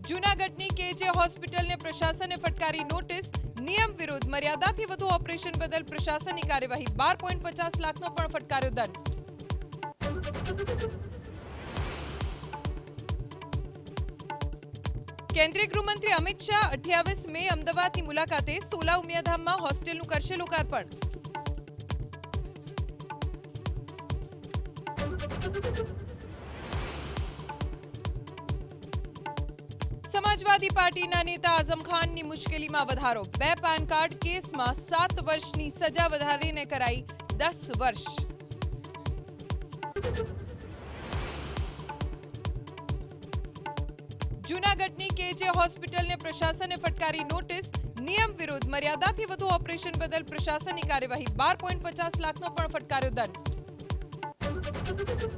જૂનાગઢની કેજે હોસ્પિટલને પ્રશાસને ફટકારી નોટિસ, નિયમ વિરુદ્ધ મર્યાદાથી વધુ ઓપરેશન બદલ પ્રશાસનની કાર્યવાહી, 12.50 લાખનો પણ ફટકાર્યો દંડ. કેન્દ્રીય ગૃહમંત્રી અમિત શાહ 28 મે અમદાવાદની મુલાકાતે, સોલા ઉમિયાધામમાં હોસ્ટેલનું કરશે લોકાર્પણ. સમાજવાદી પાર્ટીના નેતા આઝમ ખાનની મુશ્કેલીમાં વધારો, 2 પાન કાર્ડ કેસમાં 7 વર્ષની સજા વધારીને કરાઈ 10 વર્ષ. જૂનાગઢની કેજે હોસ્પિટલને પ્રશાસને ફટકારી નોટિસ, નિયમ વિરુદ્ધ મર્યાદાથી વધુ ઓપરેશન બદલ પ્રશાસનની કાર્યવાહી, 12.50 લાખનો પણ ફટકાર્યો દંડ.